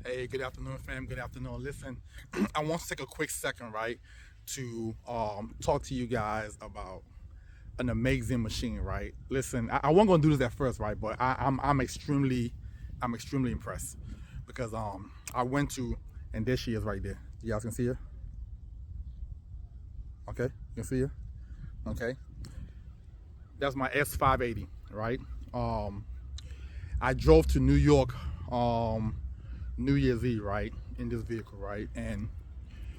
Hey, good afternoon, fam. Good afternoon. Listen, I want to take a quick second, right, to talk to you guys about an amazing machine, right? Listen, I wasn't gonna do this at first, right, but I'm extremely impressed because I went to, and there she is right there. You guys can see her. Okay, you can see her. Okay, that's my S580, right? Um, I drove to New York New Year's Eve, right, in this vehicle, right, and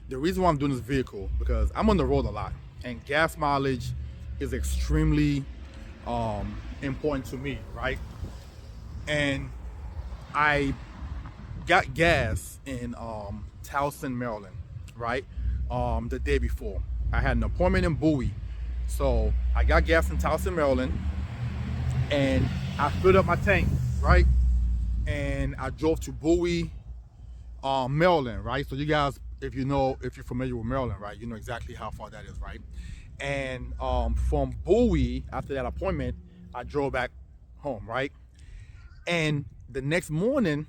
the reason why I'm doing this vehicle because I'm on the road a lot, and gas mileage is extremely important to me, right? And I got gas in Towson, Maryland, right? The day before, I had an appointment in Bowie, so I got gas in Towson, Maryland, and I filled up my tank, right? And I drove to Bowie, Maryland, right? So you guys, if you're familiar with Maryland, right, you know exactly how far that is, right? And from Bowie, after that appointment, I drove back home, right? And the next morning,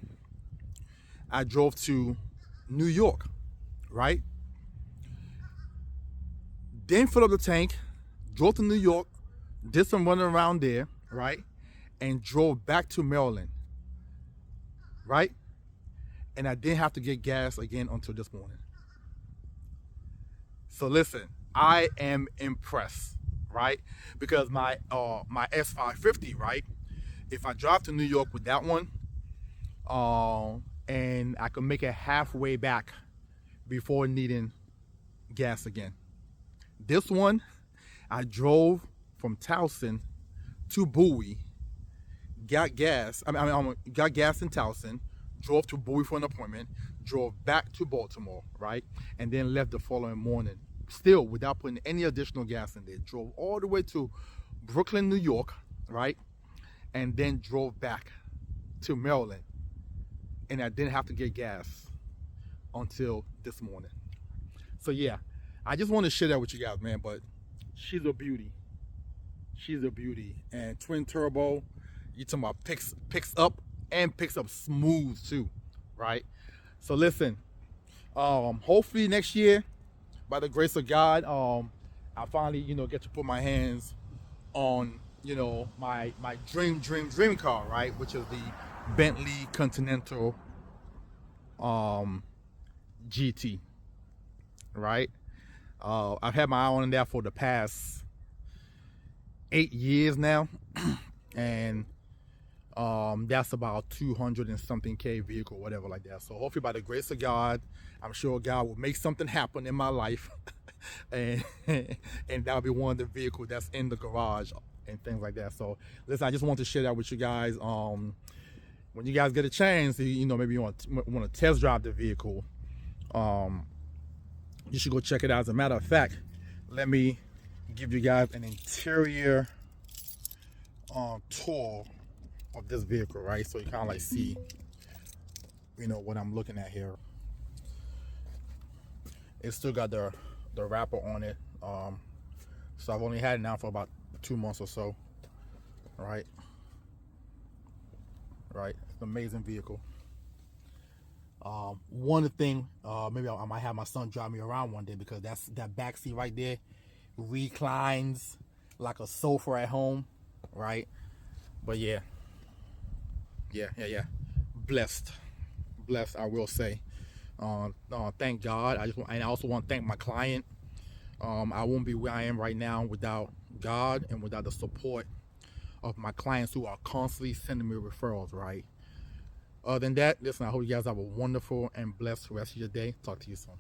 I drove to New York, right? Then filled up the tank, drove to New York, did some running around there, right? And drove back to Maryland, right? And I didn't have to get gas again until this morning. So listen, I am impressed, right? Because my S550, right? If I drive to New York with that one, and I can make it halfway back before needing gas again. This one, I drove from Towson to Bowie, got gas. Got gas in Towson, drove to Bowie for an appointment, drove back to Baltimore, right, and then left the following morning, still without putting any additional gas in there. Drove all the way to Brooklyn, New York, right, and then drove back to Maryland, and I didn't have to get gas until this morning. So yeah, I just want to share that with you guys, man. But she's a beauty. She's a beauty, and twin turbo. You talking about picks up and picks up smooth too, right? So listen, hopefully next year, by the grace of God, I finally get to put my hands on my dream car, right? Which is the Bentley Continental GT, right? I've had my eye on that for the past 8 years now, and that's about 200 and something K vehicle, whatever like that. So hopefully by the grace of God, I'm sure God will make something happen in my life, and that'll be one of the vehicles that's in the garage and things like that. So listen, I just want to share that with you guys. When you guys get a chance, maybe you want to test drive the vehicle, you should go check it out. As a matter of fact, let me give you guys an interior tour of this vehicle, right? So you kind of like see, what I'm looking at here. It's still got the wrapper on it. So I've only had it now for about 2 months or so, right? Right, it's an amazing vehicle. One thing, maybe I might have my son drive me around one day, because that back seat right there reclines like a sofa at home, right? But yeah, blessed, I will say. Thank God. I also want to thank my client. I won't be where I am right now without God and without the support of my clients who are constantly sending me referrals, right? Other than that, listen, I hope you guys have a wonderful and blessed rest of your day. Talk to you soon.